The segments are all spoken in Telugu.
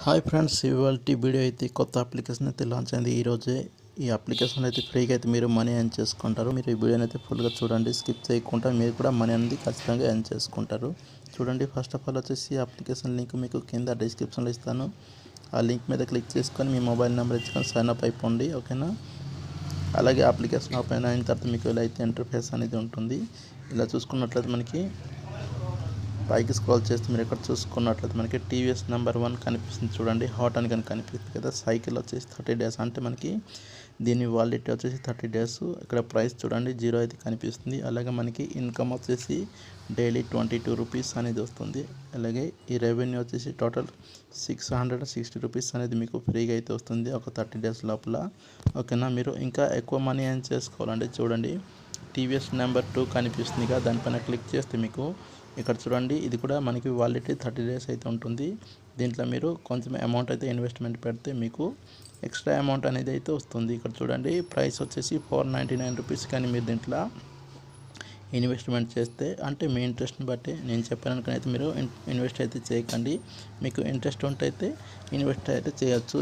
హాయ్ ఫ్రెండ్స్, ఇవాల్టి వీడియో అయితే కొత్త అప్లికేషన్ అయితే లాంచ్ అయింది. ఈరోజే ఈ అప్లికేషన్ అయితే ఫ్రీగా అయితే మీరు మనీ ఎర్న్ చేసుకుంటారు. మీరు ఈ వీడియోని అయితే ఫుల్గా చూడండి, స్కిప్ చేయకుండా మీరు కూడా మనీ అనేది ఖచ్చితంగా ఎర్న్ చేసుకుంటారు. చూడండి, ఫస్ట్ ఆఫ్ ఆల్ వచ్చేసి అప్లికేషన్ లింక్ మీకు కింద డిస్క్రిప్షన్లో ఇస్తాను. ఆ లింక్ మీద క్లిక్ చేసుకొని మీ మొబైల్ నెంబర్ ఇచ్చుకొని సైన్ అప్ అయిపోండి, ఓకేనా. అలాగే అప్లికేషన్ ఓపెన్ అయిన తర్వాత మీకు ఇలా అయితే ఇంటర్ఫేస్ అనేది ఉంటుంది. ఇలా చూసుకున్నట్లయితే మనకి పైకి స్క్రోల్ చేస్తే మీరు ఇక్కడ చూసుకున్నట్లయితే మనకి టీవీఎస్ నెంబర్ 1 కనిపిస్తుంది. చూడండి, హాట్ అని కనిపిస్తుంది కదా. సైకిల్ వచ్చేసి 30 డేస్, అంటే మనకి దీని వాలిడిటీ వచ్చేసి 30 డేస్. ఇక్కడ ప్రైస్ చూడండి 0 అయితే కనిపిస్తుంది. అలాగే మనకి ఇన్కమ్ వచ్చేసి డైలీ 22 రూపీస్ అనేది వస్తుంది. అలాగే ఈ రెవెన్యూ వచ్చేసి టోటల్ 660 రూపీస్ అనేది మీకు ఫ్రీగా అయితే వస్తుంది ఒక 30 డేస్ లోపల, ఓకేనా. మీరు ఇంకా ఎక్కువ మనీ ఏం చేసుకోవాలంటే చూడండి, టీవీఎస్ నెంబర్ 2 కనిపిస్తుంది కదా, దానిపైన క్లిక్ చేస్తే మీకు ఇక్కడ చూడండి, ఇది కూడా మనకి వాలిడిటీ 30 డేస్ అయితే ఉంటుంది. దీంట్లో మీరు కొంచెం అమౌంట్ అయితే ఇన్వెస్ట్మెంట్ పెడితే మీకు ఎక్స్ట్రా అమౌంట్ అనేది అయితే వస్తుంది. ఇక్కడ చూడండి, ప్రైస్ వచ్చేసి 499 రూపీస్. కానీ మీరు దీంట్లో ఇన్వెస్ట్మెంట్ చేస్తే, అంటే మీ ఇంట్రెస్ట్ని బట్టి నేను చెప్పాను అయితే మీరు ఇన్వెస్ట్ అయితే చేయకండి. మీకు ఇంట్రెస్ట్ ఉంటే అయితే ఇన్వెస్ట్ అయితే చేయొచ్చు.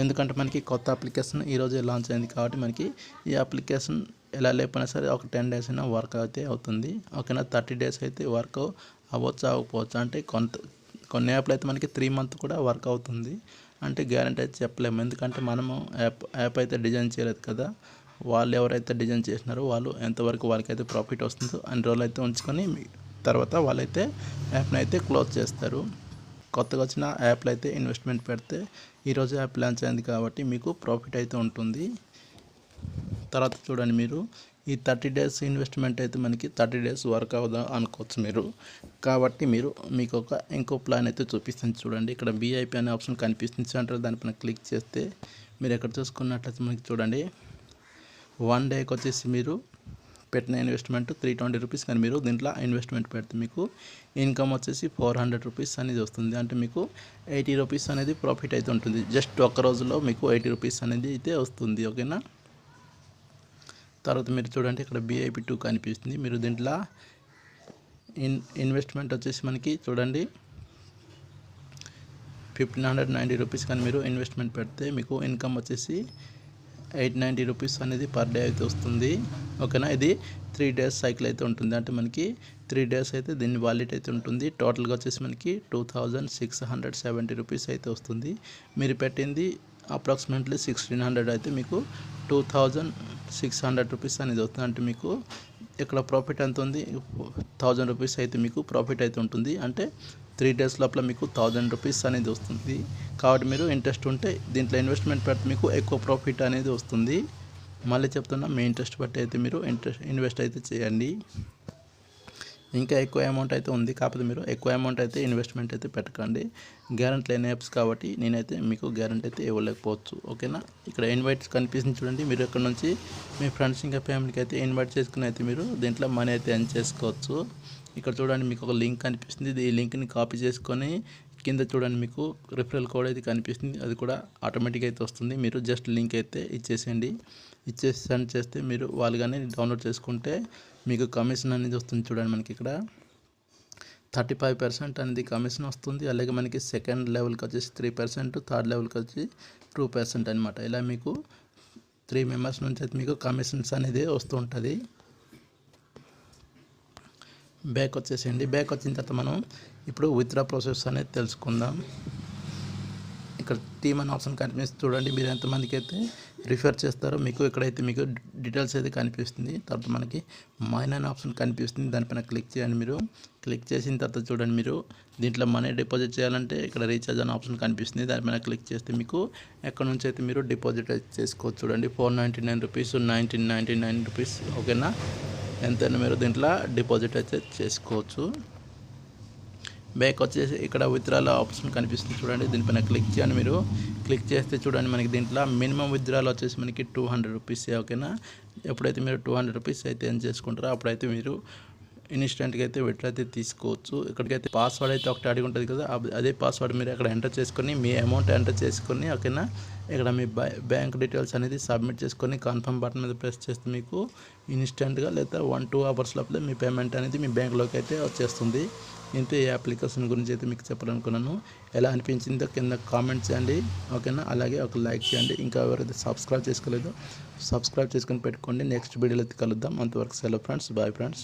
ఎందుకంటే మనకి కొత్త అప్లికేషన్ ఈరోజే లాంచ్ అయింది కాబట్టి మనకి ఈ అప్లికేషన్ ఎలా లేకపోయినా సరే ఒక 10 డేస్ అయినా వర్క్ అయితే అవుతుంది, ఓకేనా. 30 డేస్ అయితే వర్క్ అవ్వచ్చు అవ్వకపోవచ్చు, అంటే కొన్ని యాప్లు అయితే మనకి 3 మంత్ కూడా వర్క్ అవుతుంది, అంటే గ్యారెంటీ అయితే చెప్పలేము. ఎందుకంటే మనము యాప్ అయితే డిజైన్ చేయలేదు కదా. వాళ్ళు ఎవరైతే డిజైన్ చేసినారో వాళ్ళు ఎంతవరకు వాళ్ళకైతే ప్రాఫిట్ వస్తుందో అన్ని రోజులు అయితే ఉంచుకొని తర్వాత వాళ్ళైతే యాప్ని అయితే క్లోజ్ చేస్తారు. కొత్తగా వచ్చిన యాప్లు అయితే ఇన్వెస్ట్మెంట్ పెడితే ఈరోజు యాప్ లాంచ్ అయింది కాబట్టి మీకు ప్రాఫిట్ అయితే ఉంటుంది. తర్వాత చూడండి, మీరు ఈ 30 డేస్ ఇన్వెస్ట్మెంట్ అయితే మనకి 30 డేస్ వర్క్ అవుదా అనుకోవచ్చు మీరు. కాబట్టి మీకు ఇంకో ప్లాన్ అయితే చూపిస్తాను. చూడండి, ఇక్కడ VIP అనే ఆప్షన్ కనిపిస్తుంది సెంటర్, దానిపైన క్లిక్ చేస్తే మీరు ఎక్కడ చూసుకున్నట్లయితే మనకి చూడండి, 1 డేకి వచ్చేసి మీరు పెట్టిన ఇన్వెస్ట్మెంట్ 320 రూపీస్. కానీ మీరు దీంట్లో ఇన్వెస్ట్మెంట్ పెడితే మీకు ఇన్కమ్ వచ్చేసి 400 రూపీస్ అనేది వస్తుంది, అంటే మీకు 80 రూపీస్ అనేది ప్రాఫిట్ అయితే ఉంటుంది. జస్ట్ ఒక్క రోజులో మీకు 80 రూపీస్ అనేది అయితే వస్తుంది, ఓకేనా. తర్వాత మీరు చూడండి, ఇక్కడ VIP 2 కనిపిస్తుంది. మీరు దీంట్లో ఇన్వెస్ట్మెంట్ వచ్చేసి మనకి చూడండి 1590 రూపీస్. కానీ మీరు ఇన్వెస్ట్మెంట్ పెడితే మీకు ఇన్కమ్ వచ్చేసి 890 రూపీస్ అనేది పర్ డే అయితే వస్తుంది, ఓకేనా. ఇది 3 డేస్ సైకిల్ అయితే ఉంటుంది, అంటే మనకి 3 డేస్ అయితే దీని వాలిడిటీ అయితే ఉంటుంది. టోటల్గా వచ్చేసి మనకి 2670 రూపీస్ అయితే వస్తుంది. మీరు పెట్టింది అప్రాక్సిమేట్లీ 1600 అయితే మీకు 2600 రూపీస్ అనేది వస్తుంది, అంటే మీకు ఇక్కడ ప్రాఫిట్ ఎంత ఉంది, 1000 రూపీస్ అయితే మీకు ప్రాఫిట్ అయితే ఉంటుంది. అంటే 3 డేస్ లోపల మీకు 1000 రూపీస్ అనేది వస్తుంది. కాబట్టి మీరు ఇంట్రెస్ట్ ఉంటే దీంట్లో ఇన్వెస్ట్మెంట్ పెడితే మీకు ఎక్కువ ప్రాఫిట్ అనేది వస్తుంది. మళ్ళీ చెప్తున్నా, మీ ఇంట్రెస్ట్ బట్టి అయితే మీరు ఇన్వెస్ట్ అయితే చేయండి. ఇంకా ఎక్కువ అమౌంట్ అయితే ఉంది, కాకపోతే మీరు ఎక్కువ అమౌంట్ అయితే ఇన్వెస్ట్మెంట్ అయితే పెట్టకండి. గ్యారెంటీ లేని యాప్స్ కాబట్టి నేనైతే మీకు గ్యారెంటీ అయితే ఇవ్వలేకపోవచ్చు, ఓకేనా. ఇక్కడ ఇన్వైట్స్ కనిపిస్తుంది చూడండి, మీరు ఇక్కడ నుంచి మీ ఫ్రెండ్స్ ఇంకా ఫ్యామిలీకి అయితే ఇన్వైట్ చేసుకుని అయితే మీరు దీంట్లో మనీ అయితే ఎర్న్ చేసుకోవచ్చు. ఇక్కడ చూడండి, మీకు ఒక లింక్ కనిపిస్తుంది. ఈ లింక్ని కాపీ చేసుకొని కింద చూడండి మీకు రిఫరల్ కోడ్ అయితే కనిపిస్తుంది, అది కూడా ఆటోమేటిక్ అయితే వస్తుంది. మీరు జస్ట్ లింక్ అయితే ఇచ్చేసేయండి. సెండ్ చేస్తే మీరు వాళ్ళు కానీ డౌన్లోడ్ చేసుకుంటే మీకు కమిషన్ అనేది వస్తుంది. చూడండి, మనకి ఇక్కడ 35% అనేది కమిషన్ వస్తుంది. అలాగే మనకి సెకండ్ లెవెల్కి వచ్చేసి 3%, థర్డ్ లెవెల్కి వచ్చి 2% అనమాట. ఇలా మీకు 3 మెంబర్స్ నుంచి అయితే మీకు కమిషన్స్ అనేది వస్తూ ఉంటుంది. బ్యాక్ వచ్చేసేయండి. బ్యాక్ వచ్చిన తర్వాత మనం ఇప్పుడు విత్డ్రా ప్రాసెస్ అనేది తెలుసుకుందాం. ఇక్కడ టీమ్ అనే ఆప్షన్ కనిపిస్తుంది చూడండి, మీరు ఎంతమందికి అయితే రిఫర్ చేస్తారో మీకు ఇక్కడైతే మీకు డీటెయిల్స్ అయితే కనిపిస్తుంది. తర్వాత మనకి మైన్ అనే ఆప్షన్ కనిపిస్తుంది, దానిపైన క్లిక్ చేయండి. మీరు క్లిక్ చేసిన తర్వాత చూడండి, మీరు దీంట్లో మనీ డిపాజిట్ చేయాలంటే ఇక్కడ రీఛార్జ్ అనే ఆప్షన్ కనిపిస్తుంది, దానిపైన క్లిక్ చేస్తే మీకు ఎక్కడ నుంచి అయితే మీరు డిపాజిట్ అయితే చేసుకోవచ్చు. చూడండి, 499 రూపీస్, 1999 రూపీస్, ఓకేనా. ఎంతైనా మీరు దీంట్లో డిపాజిట్ అయితే చేసుకోవచ్చు. బ్యాక్ వచ్చేసి ఇక్కడ విత్డ్రాల్ ఆప్షన్ కనిపిస్తుంది చూడండి, దీనిపైన క్లిక్ చేయండి. మీరు క్లిక్ చేస్తే చూడండి, మనకి దీంట్లో మినిమం విత్డ్రాల్ వచ్చేసి మనకి 200 రూపీస్, ఓకేనా. ఎప్పుడైతే మీరు 200 రూపీస్ అయితే ఏం చేసుకుంటారో అప్పుడైతే మీరు ఇన్స్టెంట్గా అయితే విత్డ్రా అయితే తీసుకోవచ్చు. ఇక్కడికైతే పాస్వర్డ్ అయితే ఒకటి అడిగి ఉంటుంది కదా, అదే పాస్వర్డ్ మీరు అక్కడ ఎంటర్ చేసుకొని మీ అమౌంట్ ఎంటర్ చేసుకొని, ఓకేనా. ఇక్కడ మీ బ్యాంక్ డీటెయిల్స్ అనేది సబ్మిట్ చేసుకొని కన్ఫర్మ్ బటన్ మీద ప్రెస్ చేస్తే మీకు ఇన్స్టెంట్గా లేదా 1-2 అవర్స్ లోపల మీ పేమెంట్ అనేది మీ బ్యాంక్లోకి అయితే వచ్చేస్తుంది. ఇంతే ఈ అప్లికేషన్ గురించి అయితే మీకు చెప్పాలనుకున్నాను. ఎలా అనిపించిందో కింద కామెంట్ చేయండి, ఓకేనా. అలాగే ఒక లైక్ చేయండి. ఇంకా ఎవరైతే సబ్స్క్రైబ్ చేసుకోలేదో సబ్స్క్రైబ్ చేసుకొని పెట్టుకోండి. నెక్స్ట్ వీడియోలో అయితే కలుద్దాం. అంతవరకు సెలవు ఫ్రెండ్స్, బాయ్ ఫ్రెండ్స్.